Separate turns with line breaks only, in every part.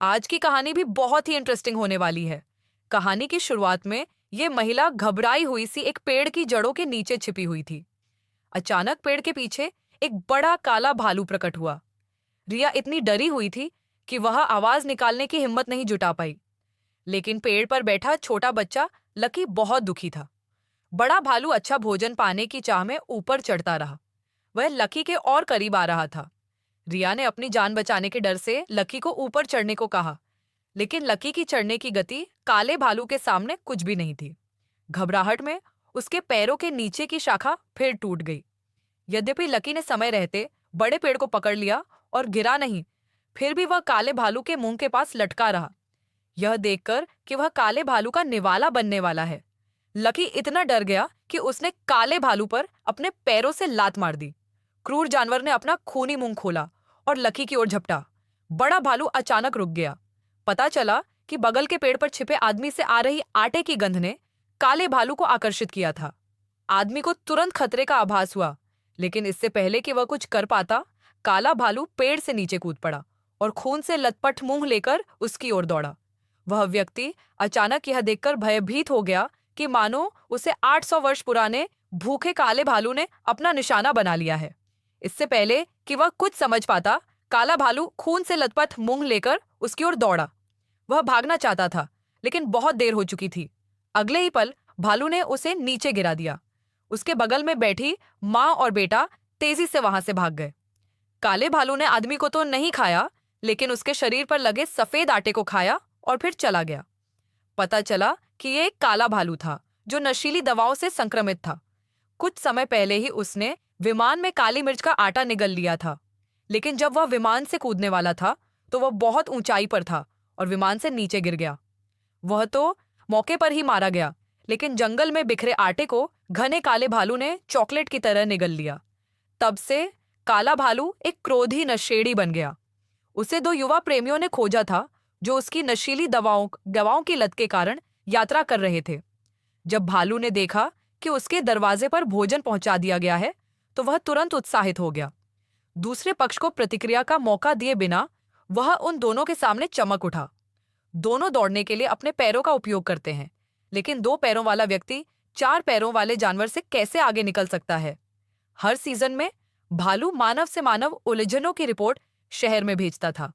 आज की कहानी भी बहुत ही इंटरेस्टिंग होने वाली है। कहानी की शुरुआत में ये महिला घबराई हुई सी एक पेड़ की जड़ों के नीचे छिपी हुई थी। अचानक पेड़ के पीछे एक बड़ा काला भालू प्रकट हुआ। रिया इतनी डरी हुई थी कि वह आवाज निकालने की हिम्मत नहीं जुटा पाई। लेकिन पेड़ पर बैठा छोटा बच्चा लकी बहुत दुखी था। बड़ा भालू अच्छा भोजन पाने की चाह में ऊपर चढ़ता रहा। वह लकी के और करीब आ रहा था। रिया ने अपनी जान बचाने के डर से लकी को ऊपर चढ़ने को कहा, लेकिन लकी की चढ़ने की गति काले भालू के सामने कुछ भी नहीं थी। घबराहट में उसके पैरों के नीचे की शाखा फिर टूट गई। यद्यपि लकी ने समय रहते बड़े पेड़ को पकड़ लिया और गिरा नहीं, फिर भी वह काले भालू के मुंह के पास लटका रहा। यह देखकर कि वह काले भालू का निवाला बनने वाला है, लकी इतना डर गया कि उसने काले भालू पर अपने पैरों से लात मार दी। क्रूर जानवर ने अपना खूनी मुंह खोला और लकी की ओर झपटा। बड़ा भालू अचानक रुक गया। पता चला कि बगल के पेड़ पर छिपे आदमी से आ रही आटे की गंध ने काले भालू को आकर्षित किया था। आदमी को तुरंत खतरे का आभास हुआ, लेकिन इससे पहले कि वह कुछ कर पाता, काला भालू पेड़ से नीचे कूद पड़ा और खून से लथपथ मुंह लेकर उसकी ओर दौड़ा। वह व्यक्ति अचानक यह देखकर भयभीत हो गया कि मानो उसे 800 वर्ष पुराने भूखे काले भालू ने अपना निशाना बना लिया है। इससे पहले कि वह कुछ समझ पाता, काला भालू खून से लथपथ मुंह लेकर उसकी ओर दौड़ा। वह भागना चाहता था, लेकिन बहुत देर हो चुकी थी। अगले ही पल भालू ने उसे नीचे गिरा दिया। उसके बगल में बैठी माँ और बेटा तेजी से वहां से भाग गए। काले भालू ने आदमी को तो नहीं खाया, लेकिन उसके शरीर पर लगे सफेद आटे को खाया और फिर चला गया। पता चला कि ये एक काला भालू था जो नशीली दवाओं से संक्रमित था। कुछ समय पहले ही उसने विमान में काली मिर्च का आटा निगल लिया था, लेकिन जब वह विमान से कूदने वाला था तो वह बहुत ऊंचाई पर था और विमान से नीचे गिर गया। वह तो मौके पर ही मारा गया, लेकिन जंगल में बिखरे आटे को घने काले भालू ने चॉकलेट की तरह निगल लिया। तब से काला भालू एक क्रोधी नशेड़ी बन गया। उसे दो युवा प्रेमियों ने खोजा था जो उसकी नशीली दवाओं की लत के कारण यात्रा कर रहे थे। जब भालू ने देखा कि उसके दरवाजे पर भोजन पहुंचा दिया गया है, तो वह तुरंत उत्साहित हो गया। दूसरे पक्ष को प्रतिक्रिया का मौका दिए बिना वह उन दोनों के सामने चमक उठा। दोनों दौड़ने के लिए अपने पैरों का उपयोग करते हैं, लेकिन दो पैरों वाला व्यक्ति चार पैरों वाले जानवर से कैसे आगे निकल सकता है? हर सीजन में भालू मानव से मानव उलझनों की रिपोर्ट शहर में भेजता था।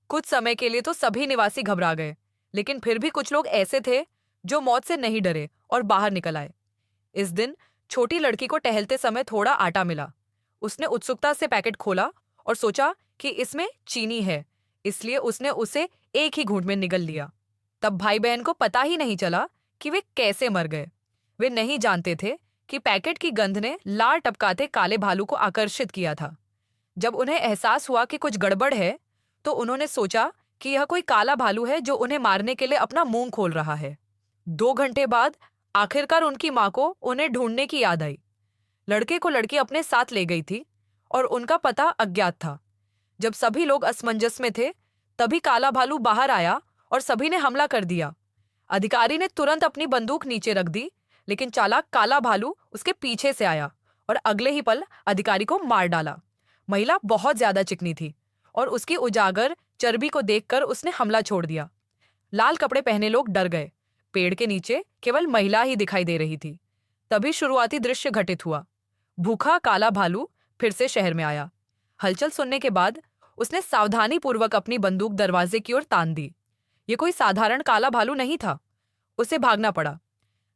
कुछ समय के लिए तो सभी निवासी घबरा गए, लेकिन फिर भी कुछ लोग ऐसे थे जो मौत से नहीं डरे और बाहर निकल आए। इस दिन छोटी लड़की को टहलते समय थोड़ा आटा मिला। उसने उत्सुकता से पैकेट खोला और सोचा कि इसमें चीनी है, इसलिए उसने उसे एक ही घूंट में निगल लिया। तब भाई बहन को पता ही नहीं चला कि वे कैसे मर गए। वे नहीं जानते थे कि पैकेट की गंध ने लार टपकाते काले भालू को आकर्षित किया था। जब उन्हें एहसास हुआ कि कुछ गड़बड़ है, तो उन्होंने सोचा कि यह कोई काला भालू है जो उन्हें मारने के लिए अपना मुंह खोल रहा है। 2 घंटे बाद आखिरकार उनकी माँ को उन्हें ढूंढने की याद आई। लड़के को लड़की अपने साथ ले गई थी और उनका पता अज्ञात था। जब सभी लोग असमंजस में थे, तभी काला भालू बाहर आया और सभी ने हमला कर दिया। अधिकारी ने तुरंत अपनी बंदूक नीचे रख दी, लेकिन चालाक काला भालू उसके पीछे से आया और अगले ही पल अधिकारी को मार डाला। महिला बहुत ज्यादा चिकनी थी और उसकी उजागर चर्बी को देखकर उसने हमला छोड़ दिया। लाल कपड़े पहने लोग डर गए। पेड़ के नीचे केवल महिला ही दिखाई दे रही थी। तभी शुरुआती दृश्य घटित हुआ। भूखा काला भालू फिर से शहर में आया। हलचल सुनने के बाद उसने सावधानी पूर्वक अपनी बंदूक दरवाजे की ओर तान दी। ये कोई साधारण काला भालू नहीं था। उसे भागना पड़ा।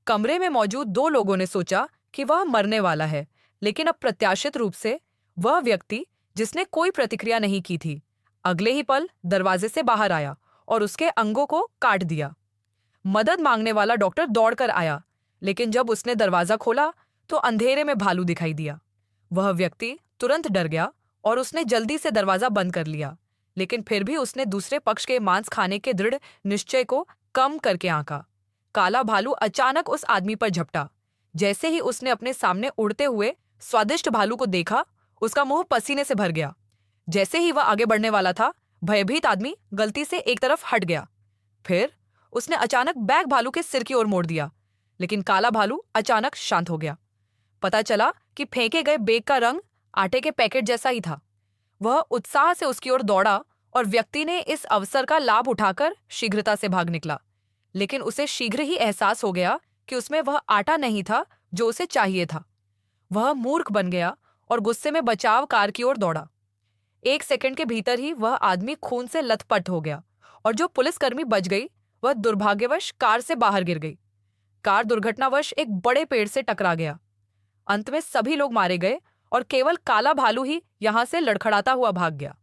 कमरे में मौजूद 2 लोगों ने सोचा कि वह मरने वाला है, लेकिन अप्रत्याशित रूप से वह व्यक्ति जिसने कोई प्रतिक्रिया नहीं की थी, अगले ही पल दरवाजे से बाहर आया और उसके अंगों को काट दिया। मदद मांगने वाला डॉक्टर दौड़कर आया, लेकिन जब उसने दरवाजा खोला तो अंधेरे में भालू दिखाई दिया। वह व्यक्ति तुरंत डर गया और उसने जल्दी से दरवाजा बंद कर लिया, लेकिन फिर भी उसने दूसरे पक्ष के मांस खाने के दृढ़ निश्चय को कम करके आंका। काला भालू अचानक उस आदमी पर झपटा। जैसे ही उसने अपने सामने उड़ते हुए स्वादिष्ट भालू को देखा, उसका मुंह पसीने से भर गया। जैसे ही वह आगे बढ़ने वाला था, भयभीत आदमी गलती से एक तरफ हट गया। फिर उसने अचानक बैग भालू के सिर की ओर मोड़ दिया, लेकिन काला भालू अचानक शांत हो गया। पता चला कि फेंके गए बैग का रंग आटे के पैकेट जैसा ही था। वह उत्साह से उसकी ओर दौड़ा और व्यक्ति ने इस अवसर का लाभ उठाकर शीघ्रता से भाग निकला। लेकिन उसे शीघ्र ही एहसास हो गया कि उसमें वह आटा नहीं था जो उसे चाहिए था। वह मूर्ख बन गया और गुस्से में बचाव कार की ओर दौड़ा। 1 सेकंड के भीतर ही वह आदमी खून से लथपथ हो गया और जो पुलिसकर्मी बच गई वह दुर्भाग्यवश कार से बाहर गिर गई। कार दुर्घटनावश एक बड़े पेड़ से टकरा गया। अंत में सभी लोग मारे गए और केवल काला भालू ही यहां से लड़खड़ाता हुआ भाग गया।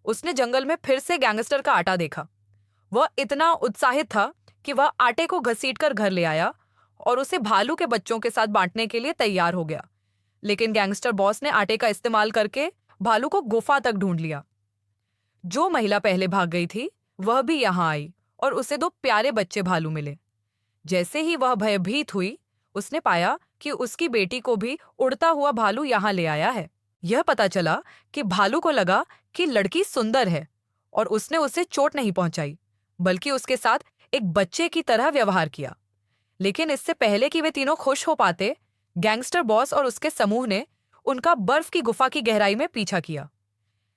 उसने जंगल में फिर से गैंगस्टर का आटा देखा। वह इतना उत्साहित था कि वह आटे को घसीटकर घर ले आया और उसे भालू के बच्चों के साथ बांटने के लिए तैयार हो गया। लेकिन गैंगस्टर बॉस ने आटे का इस्तेमाल करके भालू को गुफा तक ढूंढ लिया। जो महिला पहले भाग गई थी वह भी यहां आई और उसे 2 प्यारे बच्चे भालू मिले। जैसे ही वह भयभीत हुई, उसने पाया कि उसकी बेटी को भी उड़ता हुआ भालू यहां ले आया है। यह पता चला कि भालू को लगा कि लड़की सुंदर है और उसने उसे चोट नहीं पहुंचाई, बल्कि उसके साथ एक बच्चे की तरह व्यवहार किया। लेकिन इससे पहले कि वे तीनों खुश हो पाते, गैंगस्टर बॉस और उसके समूह ने उनका बर्फ की गुफा की गहराई में पीछा किया।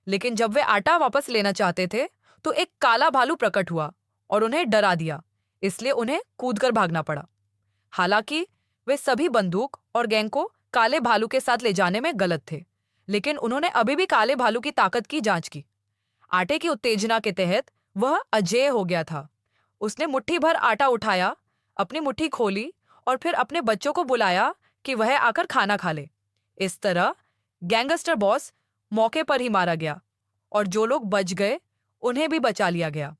लेकिन जब वे आटा वापस लेना चाहते थे तो एक काला भालू प्रकट हुआ और उन्हें डरा दिया, इसलिए उन्हें कूदकर भागना पड़ा। हालांकि वे सभी बंदूक और गैंग को काले भालू के साथ ले जाने में गलत थे, लेकिन उन्होंने अभी भी काले भालू की ताकत की जांच की। आटे की उत्तेजना के तहत वह अजेय हो गया था। उसने मुट्ठी भर आटा उठाया, अपनी मुट्ठी खोली और फिर अपने बच्चों को बुलाया कि वह आकर खाना खा ले। इस तरह गैंगस्टर बॉस मौके पर ही मारा गया और जो लोग बच गए उन्हें भी बचा लिया गया।